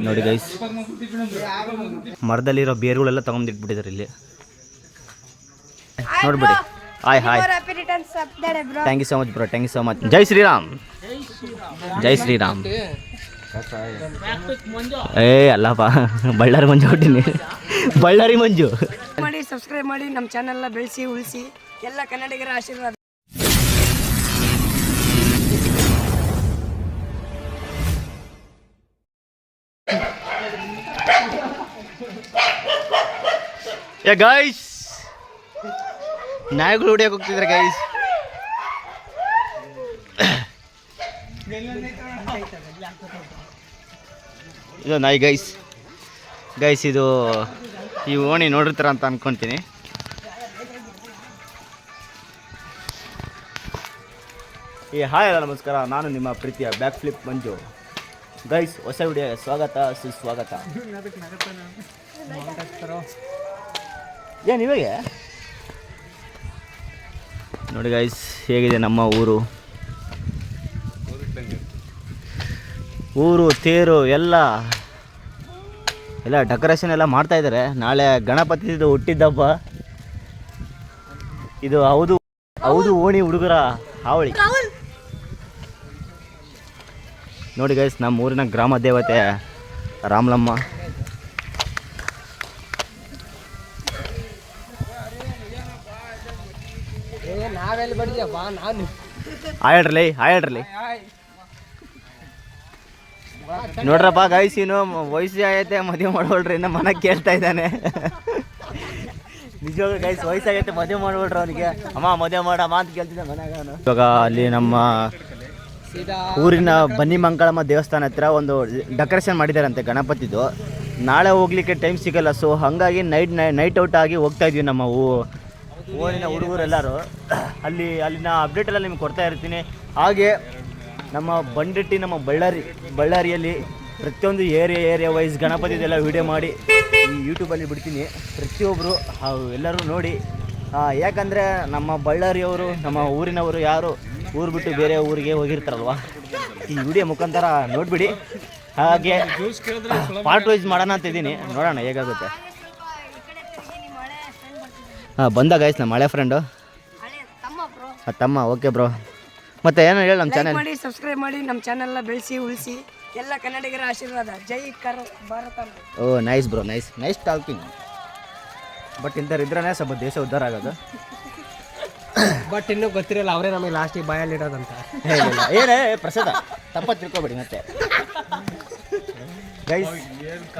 ನೋಡಿ ಗೈಸ್, ಮರದಲ್ಲಿರೋ ಬೇರುಗಳೆಲ್ಲ ತಗೊಂಡಿಟ್ಬಿಟ್ಟಿದ್ದಾರೆ ಇಲ್ಲಿ ನೋಡ್ಬಿಡಿ. Hi hi, thank you so much bro, thank you so much. ಜೈ ಶ್ರೀರಾಮ್, ಜೈ ಶ್ರೀರಾಮ್. ಅಲ್ಲಪ್ಪ, ಬಳ್ಳಾರಿ ಮಂಜು ಹೊಟ್ಟಿನಿ, ಬಳ್ಳಾರಿ ಮಂಜು ಮಾಡಿ, ಸಬ್ಸ್ಕ್ರೈಬ್ ಮಾಡಿ, ನಮ್ಮ ಚಾನೆಲ್ನ ಬೆಳೆಸಿ ಉಳಿಸಿ, ಎಲ್ಲ ಕನ್ನಡಿಗರ ಆಶೀರ್ವಾದ. ಗೈಸ್, ನಾಯಿಗಳು ಹೊಡಿಯಕ್ಕೆ ಹೋಗ್ತಿದ್ರೆ ಗೈಸ್. ಇದು ನಾಯಿ ಗೈಸ್. ಗೈಸ್, ಇದು ಈ ಓಣಿ ನೋಡಿರ್ತಾರ ಅಂತ ಅನ್ಕೊಂತೀನಿ. ಹಾಯ್ ಎಲ್ಲ ನಮಸ್ಕಾರ, ನಾನು ನಿಮ್ಮ ಪ್ರೀತಿಯ ಬ್ಯಾಕ್ ಫ್ಲಿಪ್ ಮಂಜು. ಗೈಸ್, ಹೊಸ ವಿಡಿಯೋಗೆ ಸ್ವಾಗತ ಸುಸ್ವಾಗತ. ಏನು ಇವಾಗ ನೋಡಿ ಗೈಸ್, ಹೇಗಿದೆ ನಮ್ಮ ಊರು. ತೇರು ಎಲ್ಲ ಡೆಕೋರೇಷನ್ ಎಲ್ಲ ಮಾಡ್ತಾ ಇದ್ದಾರೆ. ನಾಳೆ ಗಣಪತಿದು ಹುಟ್ಟಿದ್ದಬ್ಬ. ಇದು ಹೌದು ಓಣಿ ಹುಡುಗರ ಹಾವಳಿ. ನೋಡಿ ಗೈಸ್, ನಮ್ಮ ಊರಿನ ಗ್ರಾಮ ದೇವತೆ ರಾಮಲಮ್ಮ. ಆಯ್ಡ್ರಲಿ ನೋಡ್ರಪ್ಪ ಗೈಸ್, ಇನ್ನು ವಯಸ್ಸು ಆಗೈತೆ, ಮದುವೆ ಮಾಡ್ಕೊಳ್ರಿ. ಇನ್ನು ಮನೆ ಕೇಳ್ತಾ ಇದ್ದಾನೆ. ನಿಜವಾಗ ಗೈಸ್, ವಯಸ್ಸಾಗೈತೆ, ಮದುವೆ ಮಾಡ್ಕೊಳ್ರಿ ಅವನಿಗೆ. ಅಮ್ಮ ಮದುವೆ ಮಾಡಮ್ಮ ಅಂತ ಕೇಳ್ತಿದ್ದೆ ಮನೆಯಾಗ. ಇವಾಗ ಅಲ್ಲಿ ನಮ್ಮ ಊರಿನ ಬನ್ನಿ ಮಂಗಳಮ್ಮ ದೇವಸ್ಥಾನ ಹತ್ರ ಒಂದು ಡೆಕೋರೇಷನ್ ಮಾಡಿದಾರಂತೆ ಗಣಪತಿದು. ನಾಳೆ ಹೋಗ್ಲಿಕ್ಕೆ ಟೈಮ್ ಸಿಗಲ್ಲ. ಸೊ ಹಾಗಾಗಿ ನೈಟ್ ಔಟ್ ಆಗಿ ಹೋಗ್ತಾ ಇದ್ವಿ ನಮ್ಮ ಊರಿನ ಹುಡುಗರೆಲ್ಲರೂ. ಅಲ್ಲಿನ ಅಪ್ಡೇಟ್ ಎಲ್ಲ ನಿಮ್ಗೆ ಕೊಡ್ತಾ ಇರ್ತೀನಿ. ಹಾಗೆ ನಮ್ಮ ಬಂಡೆಟ್ಟಿ, ನಮ್ಮ ಬಳ್ಳಾರಿಯಲ್ಲಿ ಪ್ರತಿಯೊಂದು ಏರಿಯಾ ವೈಸ್ ಗಣಪತಿದೆಲ್ಲ ವೀಡಿಯೋ ಮಾಡಿ ಈ ಯೂಟ್ಯೂಬಲ್ಲಿ ಬಿಡ್ತೀನಿ. ಪ್ರತಿಯೊಬ್ಬರು ಎಲ್ಲರೂ ನೋಡಿ. ಯಾಕಂದರೆ ನಮ್ಮ ಬಳ್ಳಾರಿಯವರು, ನಮ್ಮ ಊರಿನವರು ಯಾರು ಊರು ಬಿಟ್ಟು ಬೇರೆ ಊರಿಗೆ ಹೋಗಿರ್ತಾರಲ್ವ, ಈ ವಿಡಿಯೋ ಮುಖಾಂತರ ನೋಡಿಬಿಡಿ. ಹಾಗೆ ಪಾರ್ಟ್ ವೈಸ್ ಮಾಡೋಣ ಅಂತ ಇದ್ದೀನಿ, ನೋಡೋಣ ಹೇಗಾಗುತ್ತೆ. ಬಂದ ಗೈಸ್ ನಮ್ಮ ಹಳೆ ಫ್ರೆಂಡು ತಮ್ಮ. ಓಕೆ ಬ್ರೋ, ಮತ್ತೆ ಏನೋ ಹೇಳಿ. ನಮ್ಮ ಚಾನೆಲ್ ಮಾಡಿ, ಸಬ್ಸ್ಕ್ರೈಬ್ ಮಾಡಿ, ನಮ್ಮ ಚಾನೆಲ್ನ ಬೆಳೆಸಿ ಉಳಿಸಿ, ಎಲ್ಲ ಕನ್ನಡಿಗರ ಆಶೀರ್ವಾದ. ಜೈ Bharat. Oh nice bro, nice talking. But ಇಂಥವ್ರು ಇದ್ರೇ ಸ್ವಲ್ಪ ದೇಶ ಉದ್ಧಾರ ಆಗೋದು. ಬಟ್ ಇನ್ನೂ ಗೊತ್ತಿರಲ್ಲ ಅವರೇ ನಮಗೆ ಲಾಸ್ಟಿಗೆ ಬಾಯಲ್ಲಿ ಇಡೋದಂತ. ಏನೇ ಪ್ರಸಾದ ತಪ್ಪ ತಿಳ್ಕೊಬೇಡಿ. ಮತ್ತೆ ಗೈಸ್,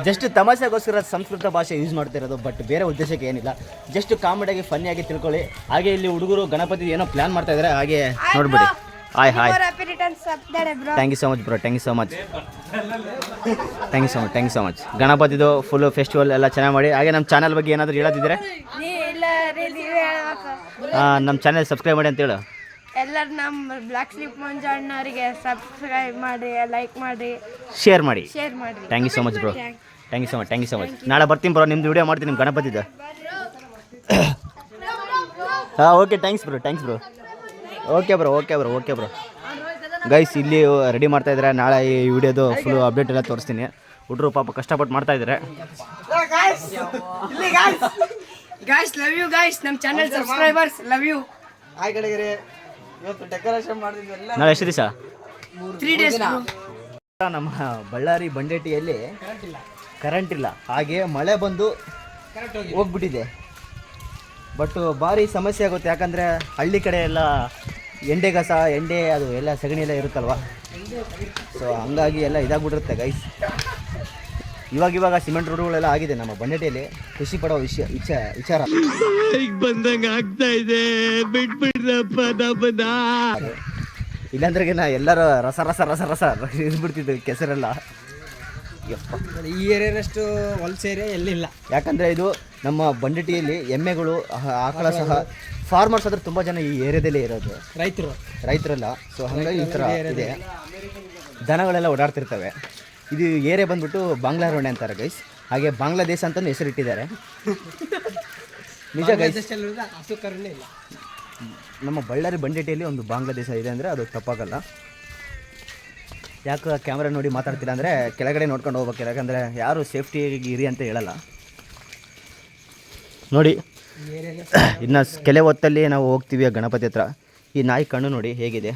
ಜಸ್ಟ್ ತಮಾಷೆಗೋಸ್ಕರ ಸಂಸ್ಕೃತ ಭಾಷೆ ಯೂಸ್ ಮಾಡ್ತಿರೋದು, ಬಟ್ ಬೇರೆ ಉದ್ದೇಶಕ್ಕೆ ಏನಿಲ್ಲ. ಜಸ್ಟ್ ಕಾಮಿಡಿಯಾಗಿ ಫನ್ನಿಯಾಗಿ ತಿಳ್ಕೊಳ್ಳಿ. ಹಾಗೆ ಇಲ್ಲಿ ಹುಡುಗರು ಗಣಪತಿ ಏನೋ ಪ್ಲ್ಯಾನ್ ಮಾಡ್ತಾ ಇದ್ದಾರೆ, ಹಾಗೆ ನೋಡ್ಬಿಡಿ. Hi thank you so much bro, thank you so much. ಗಣಪತಿದು ಫುಲ್ ಫೆಸ್ಟಿವಲ್ ಎಲ್ಲ ಚೆನ್ನಾಗಿ ಮಾಡಿ. ಹಾಗೆ ನಮ್ಮ ಚಾನಲ್ ಬಗ್ಗೆ ಏನಾದರೂ ಹೇಳೋದಿದ್ರೆ ನಮ್ಮ ಚಾನೆಲ್ ಸಬ್ಸ್ಕ್ರೈಬ್ ಮಾಡಿ ಅಂತ ಹೇಳು. ಎಲ್ಲರೂ ನಮ್ಮ ಬ್ಲ್ಯಾಕ್ ಸ್ಲಿಪ್ ಮಂಜು ಅಣ್ಣವರಿಗೆ ಸಬ್ಸ್ಕ್ರೈಬ್ ಮಾಡಿ, ಲೈಕ್ ಮಾಡಿ, ಶೇರ್ ಮಾಡಿ. Thank you so much bro, thank you so much. ನಾಳೆ ಬರ್ತೀನಿ ಬ್ರೋ, ನಿಮ್ದು ವಿಡಿಯೋ ಮಾಡ್ತೀನಿ ನಿಮ್ಮ ಗಣಪತಿದು. Okay, thanks bro. Okay bro. Guys, ಇಲ್ಲಿ ರೆಡಿ ಮಾಡ್ತಾ ಇದ್ದಾರೆ. ನಾಳೆ ಈ ವಿಡಿಯೋದು ಫುಲ್ ಅಪ್ಡೇಟ್ ಎಲ್ಲ ತೋರಿಸ್ತೀನಿ. ಹುಡುಗರು ಪಾಪ ಕಷ್ಟಪಟ್ಟು ಮಾಡ್ತಾ ಇದ್ದಾರೆ. ಗೈಸ್ ಲವ್ ಯು ಗೈಸ್, ನಮ್ಮ ಚಾನೆಲ್ ಸಬ್ಸ್ಕ್ರೈಬರ್ಸ್ ಲವ್ ಯು. ಇವತ್ತು ಡೆಕೋರೇಷನ್ ಮಾಡಿದ್ವಿ. ನಾಳೆ ಎಷ್ಟು ದಿವಸ? 3 days. ನಮ್ಮ ಬಳ್ಳಾರಿ ಬಂಡೆಟ್ಟಿಯಲ್ಲಿ ಕರೆಂಟ್ ಇಲ್ಲ. ಹಾಗೆ ಮಳೆ ಬಂದು ಹೋಗ್ಬಿಟ್ಟಿದೆ. ಬಟ್ ಭಾರಿ ಸಮಸ್ಯೆ ಆಗುತ್ತೆ. ಯಾಕಂದರೆ ಹಳ್ಳಿ ಕಡೆ ಎಲ್ಲ ಎಂಡೆ ಅದು ಎಲ್ಲ ಸಗಣಿ ಎಲ್ಲ ಇರುತ್ತಲ್ವ. ಸೊ ಹಂಗಾಗಿ ಎಲ್ಲ ಇದಾಗ್ಬಿಟ್ಟಿರುತ್ತೆ ಗೈಸ್. ಇವಾಗ ಸಿಮೆಂಟ್ ರೋಡ್ಗಳೆಲ್ಲ ಆಗಿದೆ ನಮ್ಮ ಬಂಡೆಟಿಯಲ್ಲಿ. ಖುಷಿ ಪಡೋ ವಿಚಾರ. ಬಂದಂಗ ಆಗ್ತಾ ಇದೆ, ಬಿಟ್ಬಿಡ್ರಪ್ಪ. ಇಲ್ಲಾಂದ್ರೆ ಎಲ್ಲರೂ ರಸ ಇದ್ಬಿಡ್ತಿದ್ದು ಕೆಸರೆಲ್ಲ. ಈ ಏರಿಯಾನಷ್ಟು ಹೊಲಸ ಏರಿಯಾ ಎಲ್ಲಿಲ್ಲ. ಯಾಕಂದರೆ ಇದು ನಮ್ಮ ಬಂಡೆಟಿಯಲ್ಲಿ ಎಮ್ಮೆಗಳು, ಆಕಳ ಸಹ ಫಾರ್ಮರ್ಸ್ ಆದರೆ ತುಂಬ ಜನ ಈ ಏರಿಯಾದಲ್ಲೇ ಇರೋದು, ರೈತರಲ್ಲ. ಸೊ ಹಾಗಾಗಿ ಈ ಥರ ಇದೆ. ದನಗಳೆಲ್ಲ ಓಡಾಡ್ತಿರ್ತವೆ. ಇದು ಏರಿಯಾ ಬಂದ್ಬಿಟ್ಟು ಬಾಂಗ್ಲಾರೋಣೆ ಅಂತಾರೆ ಗೈಸ್. ಹಾಗೆ ಬಾಂಗ್ಲಾದೇಶ ಅಂತಲೂ ಹೆಸರಿಟ್ಟಿದ್ದಾರೆ. ನಿಜ ಗೈಸ್, ನಮ್ಮ ಬಳ್ಳಾರಿ ಬಂಡೆಟಿಯಲ್ಲಿ ಒಂದು ಬಾಂಗ್ಲಾದೇಶ ಇದೆ ಅಂದರೆ ಅದು ತಪ್ಪಾಗಲ್ಲ. ಯಾಕೆ ಕ್ಯಾಮ್ರಾ ನೋಡಿ ಮಾತಾಡ್ತಿಲ್ಲ ಅಂದರೆ ಕೆಳಗಡೆ ನೋಡ್ಕೊಂಡು ಹೋಗ್ಬೇಕು, ಯಾಕಂದರೆ ಯಾರು ಸೇಫ್ಟಿಯಾಗಿ ಇರಿ ಅಂತ ಹೇಳಲ್ಲ. ನೋಡಿ ಇನ್ನು ಕೆಲವು ಹೊತ್ತಲ್ಲಿ ನಾವು ಹೋಗ್ತೀವಿ ಆ ಗಣಪತಿ ಹತ್ರ. ಈ ನಾಯಿ ಕಣ್ಣು ನೋಡಿ ಹೇಗಿದೆ.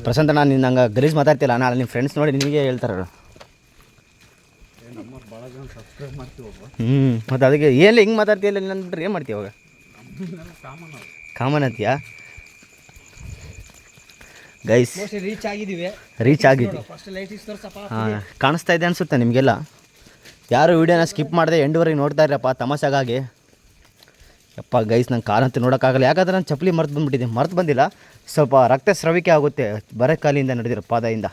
ಪ್ರಶಾಂತ, ನಾನು ನಂಗೆ ಗಲೀಜ್ ಮಾತಾಡ್ತಿಲ್ಲ, ನಾಳೆ ನಿಮ್ಮ ಫ್ರೆಂಡ್ಸ್ ನೋಡಿ ನಿಮಗೆ ಹೇಳ್ತಾರೆ. ಮತ್ತು ಅದಕ್ಕೆ ಏನು ಹಿಂಗೆ ಮಾತಾಡ್ತೀಯಲ್ಲ ಅಂದ್ಬಿಟ್ರೆ ಏನು ಮಾಡ್ತೀವಿ ಅವಾಗ? Common ಅಂತೀಯಾ guys? ರೀಚ್ ಆಗಿದ್ದೀವಿ. ಹಾಂ, ಕಾಣಿಸ್ತಾ ಇದೆ ಅನಿಸುತ್ತೆ ನಿಮಗೆಲ್ಲ. ಯಾರು ವೀಡಿಯೋನ ಸ್ಕಿಪ್ ಮಾಡಿದೆ ಎಂಡ್ವರೆಗೆ ನೋಡ್ತಾ ಇರಪ್ಪ ತಮಾಷೆಗಾಗಿ. ಯಪ್ಪ ಗೈಸ್, ನಂಗೆ ಕಾಲಂತೂ ನೋಡೋಕ್ಕಾಗಲ್ಲ, ಯಾಕಂದ್ರೆ ನಾನು ಚಪ್ಪಲಿ ಮರ್ತು ಬಂದಿಲ್ಲ. ಸ್ವಲ್ಪ ರಕ್ತ ಸ್ರವಿಕೆ ಆಗುತ್ತೆ ಬರ ಕಾಲಿಂದ ನಡೆದಿರೋ ಪಾದದಿಂದ.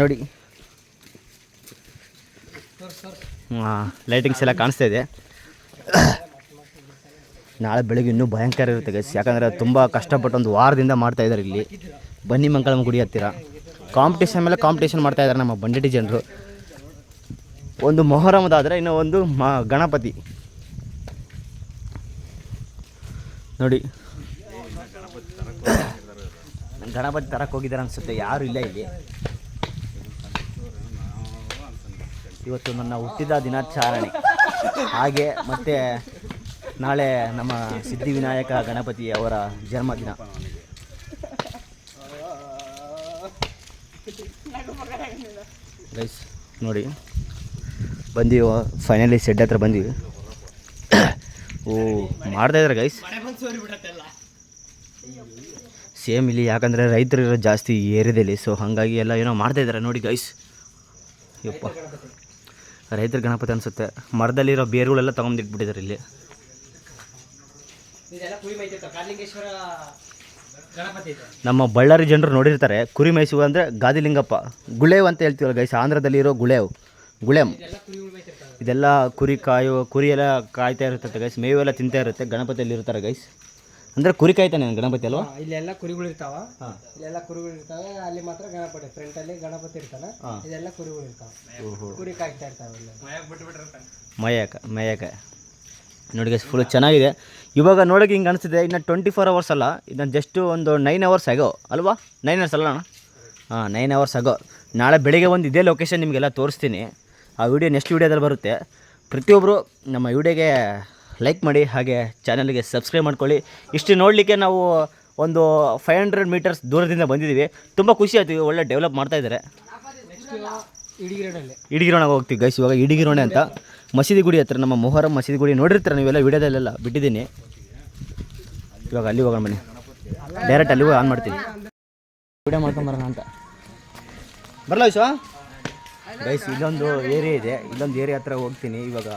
ನೋಡಿ ಹಾಂ, ಲೈಟಿಂಗ್ಸ್ ಎಲ್ಲ ಕಾಣಿಸ್ತಾ ಇದೆ. ನಾಳೆ ಬೆಳಗ್ಗೆ ಇನ್ನೂ ಭಯಂಕರ ಇರುತ್ತೆ ಗೈಸ್, ಯಾಕಂದರೆ ತುಂಬ ಕಷ್ಟಪಟ್ಟು ಒಂದು ವಾರದಿಂದ ಮಾಡ್ತಾಯಿದ್ದಾರೆ ಇಲ್ಲಿ ಬನ್ನಿ ಮಂಗಳಮ್ಮ ಗುಡಿ ಹತ್ತಿರ. ಕಾಂಪಿಟೇಷನ್ ಮೇಲೆ ಕಾಂಪಿಟೇಷನ್ ಮಾಡ್ತಾಯಿದ್ದಾರೆ ನಮ್ಮ ಬಂಡೇಟಿ ಜನರು. ಒಂದು ಮೊಹರಮದಾದರೆ ಇನ್ನೂ ಒಂದು ಗಣಪತಿ ನೋಡಿ. ಗಣಪತಿ ತರಕ್ಕೆ ಹೋಗಿದ್ದಾರೆ ಅನಿಸುತ್ತೆ, ಯಾರು ಇಲ್ಲ ಇಲ್ಲಿ. ಇವತ್ತು ನನ್ನ ಹುಟ್ಟಿದ ದಿನಾಚರಣೆ, ಹಾಗೆ ಮತ್ತು ನಾಳೆ ನಮ್ಮ ಸಿದ್ಧಿವಿನಾಯಕ ಗಣಪತಿ ಅವರ ಜನ್ಮದಿನ. ಗೈಸ್ ನೋಡಿ, ಬಂದೀವಿ ಫೈನಲಿ ಶೆಡ್ ಹತ್ರ ಬಂದೀವಿ. ಓ, ಮಾಡ್ತಾಯಿದ್ದಾರೆ ಗೈಸ್ ಸೇಮ್ ಇಲ್ಲಿ, ಯಾಕಂದರೆ ರೈತರು ಇರೋ ಜಾಸ್ತಿ ಈ ಏರಿಯಾದಲ್ಲಿ, ಸೊ ಹಾಗಾಗಿ ಎಲ್ಲ ಏನೋ ಮಾಡ್ತಾಯಿದ್ದಾರೆ ನೋಡಿ ಗೈಸ್. ಯಪ್ಪ, ರೈತರ ಗಣಪತಿ ಅನಿಸುತ್ತೆ. ಮರದಲ್ಲಿರೋ ಬೇರುಗಳೆಲ್ಲ ತೊಗೊಂಡಿಟ್ಬಿಟ್ಟಿದ್ದಾರೆ ಇಲ್ಲಿ. ನಮ್ಮ ಬಳ್ಳಾರಿ ಜನರು ನೋಡಿರ್ತಾರೆ, ಕುರಿ ಮೇಯಿಸುವ ಅಂದರೆ ಗಾದಿಲಿಂಗಪ್ಪ, ಗುಳೇವ್ ಅಂತ ಹೇಳ್ತೀವಲ್ಲ ಗೈಸ್, ಆಂಧ್ರದಲ್ಲಿರೋ ಗುಳೇಮ್. ಇದೆಲ್ಲ ಕುರಿ ಎಲ್ಲ ಕಾಯ್ತಾ ಇರುತ್ತೆ ಗೈಸ್, ಮೇವೆಲ್ಲ ತಿಂತಾ ಇರುತ್ತೆ. ಗಣಪತಿಯಲ್ಲಿ ಇರ್ತಾರೆ ಗೈಸ್, ಅಂದರೆ ಕುರಿ ಕಾಯ್ತಾನೆ ಗಣಪತಿ ಅಲ್ವಾ? ಇಲ್ಲೆಲ್ಲ ಕುರಿಗಳು ಇರ್ತಾವ, ಅಲ್ಲಿ ಮಾತ್ರ ಗಣಪತಿ ಫ್ರಂಟಲ್ಲಿ ಗಣಪತಿ ಇರ್ತಾನೆ. ಇದೆಲ್ಲ ಕುರಿಗಳು ಇರ್ತಾವೆ, ಕುರಿ ಕಾಯ್ತಾ ಇರ್ತಾವೆ, ಮೇಯಕ ನೋಡಿ ಗೈಸ್. ಫುಲ್ ಚೆನ್ನಾಗಿದೆ. ಇವಾಗ ನೋಡೋಕೆ ಹಿಂಗೆ ಅನಿಸ್ತಿದೆ, ಇನ್ನು 24 hours ಅಲ್ಲ, ಇದನ್ನು ಜಸ್ಟು ಒಂದು 9 hours ಆಗೋ ಅಲ್ವಾ? 9 hours ಅಲ್ಲ ಅಣ್ಣ? ಹಾಂ, 9 hours ಆಗೋ. ನಾಳೆ ಬೆಳಿಗ್ಗೆ ಒಂದು ಇದೇ ಲೊಕೇಶನ್ ನಿಮಗೆಲ್ಲ ತೋರಿಸ್ತೀನಿ. ಆ ವಿಡಿಯೋ ನೆಕ್ಸ್ಟ್ ವೀಡಿಯೋದಲ್ಲಿ ಬರುತ್ತೆ. ಪ್ರತಿಯೊಬ್ಬರು ನಮ್ಮ ವಿಡಿಯೋಗೆ ಲೈಕ್ ಮಾಡಿ, ಹಾಗೆ ಚಾನಲ್ಗೆ ಸಬ್ಸ್ಕ್ರೈಬ್ ಮಾಡ್ಕೊಳ್ಳಿ. ಇಷ್ಟು ನೋಡಲಿಕ್ಕೆ ನಾವು ಒಂದು 500 meters ದೂರದಿಂದ ಬಂದಿದ್ದೀವಿ. ತುಂಬ ಖುಷಿ ಆಯ್ತು, ಒಳ್ಳೆ ಡೆವಲಪ್ ಮಾಡ್ತಾಯಿದ್ದಾರೆ. ಇಡಿಗಿರೋಣಗೆ ಹೋಗ್ತೀವಿ ಗೈಸ್. ಇವಾಗ ಇಡಿಗಿರೋಣೆ ಅಂತ ಮಸೀದಿ ಗುಡಿ ಹತ್ರ, ನಮ್ಮ ಮೊಹರಂ ಮಸೀದಿ ಗುಡಿ ನೋಡಿರ್ತಾರೆ ನೀವೆಲ್ಲ, ವಿಡಿಯೋದಲ್ಲೆಲ್ಲ ಬಿಟ್ಟಿದ್ದೀನಿ. ಇವಾಗ ಅಲ್ಲಿ ಹೋಗೋಣ ಬನ್ನಿ, ಡೈರೆಕ್ಟ್ ಅಲ್ಲಿ ಹೋಗಿ ಆನ್ ಮಾಡ್ತೀನಿ. ವಿಡಿಯೋ ಮಾಡ್ಕೊಂಬರೋಣ ಅಂತ ಬರಲ್ಲ ವಿಶ್ವ ಗೈಸ್. ಇಲ್ಲೊಂದು ಏರಿಯಾ ಇದೆ, ಇಲ್ಲೊಂದು ಏರಿಯಾ ಹತ್ರ ಹೋಗ್ತೀನಿ. ಇವಾಗ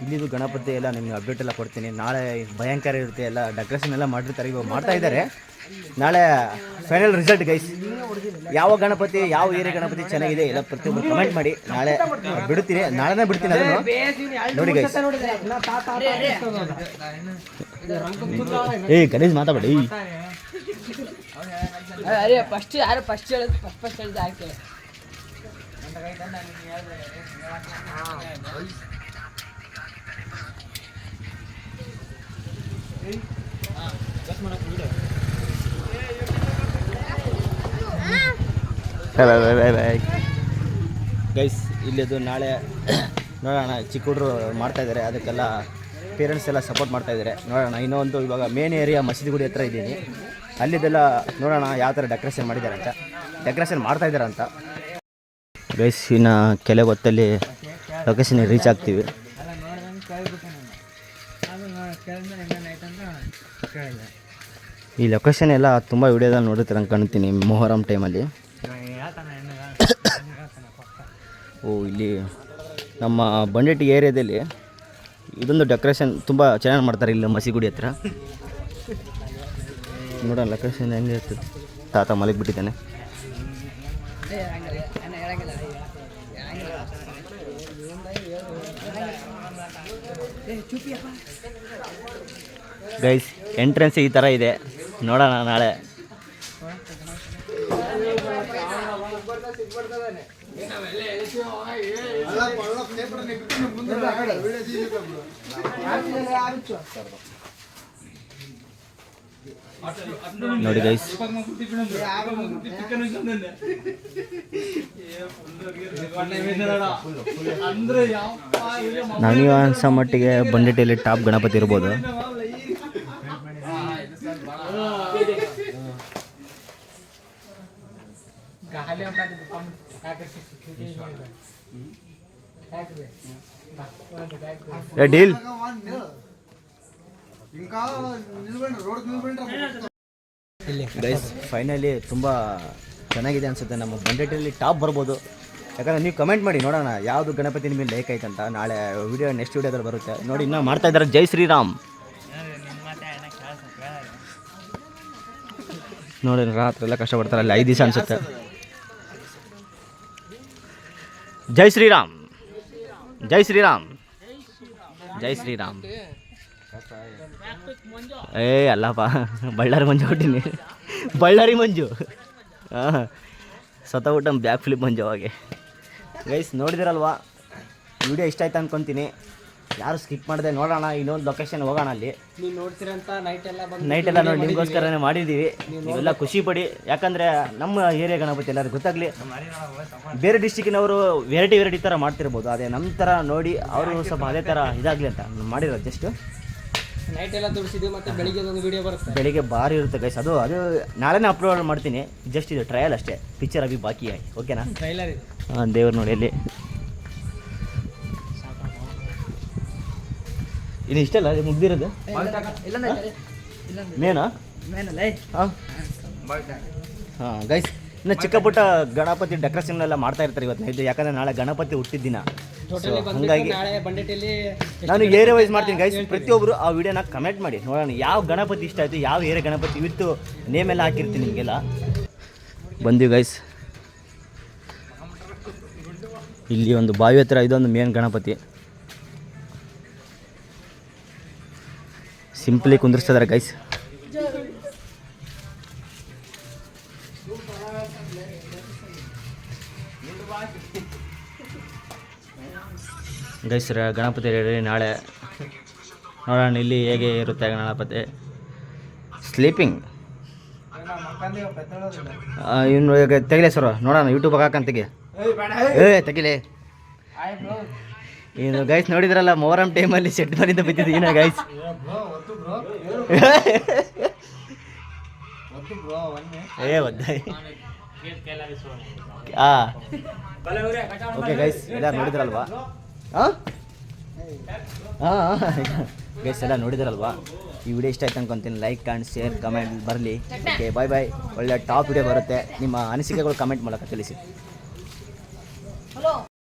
ಇಲ್ಲಿದು ಗಣಪತಿ ಎಲ್ಲ ನಿಮ್ಗೆ ಅಪ್ಡೇಟ್ ಎಲ್ಲ ಕೊಡ್ತೀನಿ. ನಾಳೆ ಭಯಂಕರ ಇರುತ್ತೆ, ಎಲ್ಲ ಡೆಕೋರೇಷನ್ ಎಲ್ಲ ಮಾಡಿರ್ತಾರೆ, ಇವಾಗ ಮಾಡ್ತಾಯಿದ್ದಾರೆ. ನಾಳೆ ಫೈನಲ್ ರಿಸಲ್ಟ್ ಗೈಸ್, ಯಾವ ಗಣಪತಿ, ಯಾವ ಏರಿಯಾ ಗಣಪತಿ ಚೆನ್ನಾಗಿದೆ ಎಲ್ಲ ಪ್ರತಿಯೊಬ್ಬರು ಕಮೆಂಟ್ ಮಾಡಿ. ನಾಳೆ ಬಿಡ್ತೀನಿ, ನಾಳೆನೇ ಬಿಡ್ತೀನಿ ಅದನ್ನು ನೋಡಿ ಗೈಸ್. ಗಣೇಶ್ ಮಾತಾಡಿ. ಗೈಸ್ ಇಲ್ಲಿದು ನಾಳೆ ನೋಡೋಣ, ಚಿಕ್ಕ ಹುಡುಗರು ಮಾಡ್ತಾಯಿದ್ದಾರೆ, ಅದಕ್ಕೆಲ್ಲ ಪೇರೆಂಟ್ಸ್ ಎಲ್ಲ ಸಪೋರ್ಟ್ ಮಾಡ್ತಾಯಿದ್ದಾರೆ. ನೋಡೋಣ, ಇನ್ನೊಂದು ಇವಾಗ ಮೇನ್ ಏರಿಯಾ ಮಸೀದಿ ಗುಡಿ ಹತ್ರ ಇದ್ದೀನಿ, ಅಲ್ಲಿದೆಲ್ಲ ನೋಡೋಣ ಯಾವ ಥರ ಡೆಕೋರೇಷನ್ ಮಾಡಿದ್ದಾರೆ ಅಂತ, ಡೆಕೋರೇಷನ್ ಮಾಡ್ತಾಯಿದ್ದಾರೆ ಅಂತ. ಗೈಸ್ ಇನ್ನು ಕೆಲವು ಹೊತ್ತಲ್ಲಿ ಲೊಕೇಶನ್ಗೆ ರೀಚ್ ಆಗ್ತೀವಿ. ಈ ಲೊಕೇಶನ್ ಎಲ್ಲ ತುಂಬ ವಿಡಿಯೋದಲ್ಲಿ ನೋಡಿರ್ತಾರೆ ಅಂತ ಕಾಣ್ತೀನಿ ಮೊಹರಂ ಟೈಮಲ್ಲಿ. ಓ, ಇಲ್ಲಿ ನಮ್ಮ ಬಂಡೇಟಿ ಏರಿಯಾದಲ್ಲಿ ಇದೊಂದು ಡೆಕೋರೇಷನ್ ತುಂಬ ಚೆನ್ನಾಗಿ ಮಾಡ್ತಾರೆ ಇಲ್ಲಿ ಮಸೀಗುಡಿ ಹತ್ರ. ನೋಡೋಣ ಲೊಕೇಶನ್ ಹೆಂಗೆ ಇರ್ತದೆ. ತಾತ ಮಲಗಿಬಿಟ್ಟಿದ್ದಾನೆ. ಗೈಸ್ ಎಂಟ್ರೆನ್ಸ್ ಈ ಥರ ಇದೆ, ನೋಡೋಣ ನಾಳೆ. ನೋಡಿ ಗೈಸ್, ನನಗೆ ಅನ್ಸೋ ಮಟ್ಟಿಗೆ ಬಂಡೆಟಿಯಲ್ಲಿ ಟಾಪ್ ಗಣಪತಿ ಇರ್ಬೋದು. ಡೀಲ್ ಗೈಸ್, ಫೈನಲಿ ತುಂಬ ಚೆನ್ನಾಗಿದೆ ಅನ್ಸುತ್ತೆ. ನಮ್ಮ ಬಂಡೆಟಿಯಲ್ಲಿ ಟಾಪ್ ಬರ್ಬೋದು. ಯಾಕಂದರೆ ನೀವು ಕಮೆಂಟ್ ಮಾಡಿ ನೋಡೋಣ ಯಾವುದು ಗಣಪತಿ ನಿಮಗೆ ಲೈಕ್ ಆಯ್ತಂತ. ನಾಳೆ ವಿಡಿಯೋ ನೆಕ್ಸ್ಟ್ ವಿಡಿಯೋದಲ್ಲಿ ಬರುತ್ತೆ ನೋಡಿ. ಇನ್ನೂ ಮಾಡ್ತಾ ಇದ್ದಾರೆ ಜೈ ಶ್ರೀರಾಮ್ ನೋಡಿ. ರಾತ್ರಿ ಎಲ್ಲ ಕಷ್ಟಪಡ್ತಾರೆ ಅಲ್ಲಿ 5 ದಿವಸ ಅನ್ಸುತ್ತೆ. ಜೈ ಶ್ರೀರಾಮ್, ಜೈ ಶ್ರೀರಾಮ್, ಜೈ ಶ್ರೀರಾಮ್. ಅಲ್ಲಪ್ಪ, ಬಳ್ಳಾರಿ ಮಂಜು ಕೊಟ್ಟಿನಿ, ಬಳ್ಳಾರಿ ಮಂಜು. ಹಾಂ, ಸತ್ತಬಿಟ್ಟು ಬ್ಯಾಕ್ ಫ್ಲಿಪ್ ಮಂಜು ಅವಾಗೆ. ಗೈಸ್ ನೋಡಿದಿರಲ್ವಾ, ವಿಡಿಯೋ ಇಷ್ಟ ಆಯ್ತು ಅಂದ್ಕೊತೀನಿ. ಯಾರು ಸ್ಕಿಪ್ ಮಾಡಿದೆ ನೋಡೋಣ. ಇನ್ನೊಂದು ಲೊಕೇಶನ್ ಹೋಗೋಣ. ಅಲ್ಲಿ ನೀವು ನೋಡ್ತೀರಂತ ನೈಟ್ ಎಲ್ಲ ನೋಡಿ ನಿಮಗೋಸ್ಕರನೇ ಮಾಡಿದ್ದೀವಿ. ನೀವೆಲ್ಲ ಖುಷಿ ಪಡಿ. ಯಾಕಂದರೆ ನಮ್ಮ ಏರಿಯಾ ಗಣಪತಿ ಎಲ್ಲರೂ ಗೊತ್ತಾಗಲಿ. ಬೇರೆ ಡಿಸ್ಟಿಕ್ಕಿನವರು ವೆರೈಟಿ ಥರ ಮಾಡ್ತಿರ್ಬೋದು. ಅದೇ ನಮ್ಮ ಥರ ನೋಡಿ ಅವರು ಸ್ವಲ್ಪ ಅದೇ ಥರ ಇದಾಗಲಿ ಅಂತ ಮಾಡಿರೋದು. ಜಸ್ಟ್ ನೈಟ್ ಎಲ್ಲ ತೋರಿಸಿದ್ವಿ. ಮತ್ತು ಬೆಳಿಗ್ಗೆ ಒಂದು ವಿಡಿಯೋ ಬರುತ್ತೆ, ಬೆಳಿಗ್ಗೆ ಭಾರಿ ಇರುತ್ತೆ ಗೈಸ್. ಅದು ನಾಳೆನೇ ಅಪ್ಲೋಡ್ ಮಾಡ್ತೀನಿ. ಜಸ್ಟ್ ಇದು ಟ್ರಯಲ್ ಅಷ್ಟೇ, ಪಿಕ್ಚರ್ ಅಭಿ ಬಾಕಿ ಆಗಿ. ಓಕೆನಾ? ಟ್ರೈಲರ್ ಇದೆ. ಹಾಂ, ದೇವ್ರು ನೋಡಿ ಅಲ್ಲಿ ಇನ್ನು ಇಷ್ಟಲ್ಲ ಮುಗ್ದಿರೋದು ಮೇನಾ? ಹಾಂ ಹಾಂ ಗೈಸ್, ಇನ್ನು ಚಿಕ್ಕ ಪುಟ್ಟ ಗಣಪತಿ ಡೆಕೋರೇಷನ್ ಎಲ್ಲ ಮಾಡ್ತಾ ಇರ್ತಾರೆ ಇವತ್ತು ಇದು. ಯಾಕಂದರೆ ನಾಳೆ ಗಣಪತಿ ಹುಟ್ಟಿದ ದಿನ. ಹಾಗಾಗಿ ನಾಳೆ ಬಂಡೆಟಲ್ಲಿ ನಾನು ಏರಿಯಾ ವೈಸ್ ಮಾಡ್ತೀನಿ ಗೈಸ್. ಪ್ರತಿಯೊಬ್ಬರು ಆ ವಿಡಿಯೋನ ಕಮೆಂಟ್ ಮಾಡಿ ನೋಡೋಣ ಯಾವ ಗಣಪತಿ ಇಷ್ಟ ಆಯಿತು, ಯಾವ ಏರಿಯಾ ಗಣಪತಿ ವಿತ್ತು ನೇಮ್ ಎಲ್ಲ ಹಾಕಿರ್ತೀನಿ ನಿಮಗೆಲ್ಲ. ಬಂದೀವಿ ಗೈಸ್. ಇಲ್ಲಿ ಒಂದು ಬಾವಿ ಹತ್ರ ಇದೊಂದು ಮೇನ್ ಗಣಪತಿ. ಸಿಂಪಲಿ ಕುಂದಿರ್ಸ್ತಿದ್ದಾರೆ ಗೈಸ್. Guys Ganapati ready. ನಾಳೆ ನೋಡೋಣ ಇಲ್ಲಿ ಹೇಗೆ ಇರುತ್ತೆ ಗಣಪತಿ. ಸ್ಲೀಪಿಂಗ್ ಇನ್ನು ತೆಗಿಲೆ ಸರ್, ನೋಡೋಣ ಯೂಟ್ಯೂಬ್ ಹಾಕಂತೆಗೆ. ತೆಗಿಲೆ. ಏನು ಗೈಸ್ ನೋಡಿದ್ರಲ್ಲ, ಮೊಹರಂ ಟೈಮಲ್ಲಿ ಸೆಟ್ ಮರಿಂದ ಬಿದ್ದಿದ್ದೀನ ಗೈಸ್. ಒದ್ದಾಯಿ. ಓಕೆ ಗೈಸ್, ಎಲ್ಲ ನೋಡಿದ್ರಲ್ವಾ? ಹಾಂ ಗೈಸ್ ಎಲ್ಲ ನೋಡಿದ್ರಲ್ವಾ? ಈ ವಿಡಿಯೋ ಇಷ್ಟ ಆಯ್ತು ಅನ್ಕೊಂತೀನಿ. ಲೈಕ್ ಆ್ಯಂಡ್ ಶೇರ್ ಕಮೆಂಟ್ ಬರಲಿ. ಓಕೆ, ಬಾಯ್ ಬಾಯ್. ಒಳ್ಳೆ ಟಾಪ್ ವಿಡಿಯೋ ಬರುತ್ತೆ. ನಿಮ್ಮ ಅನಿಸಿಕೆಗಳು ಕಮೆಂಟ್ ಮೂಲಕ ತಿಳಿಸಿ.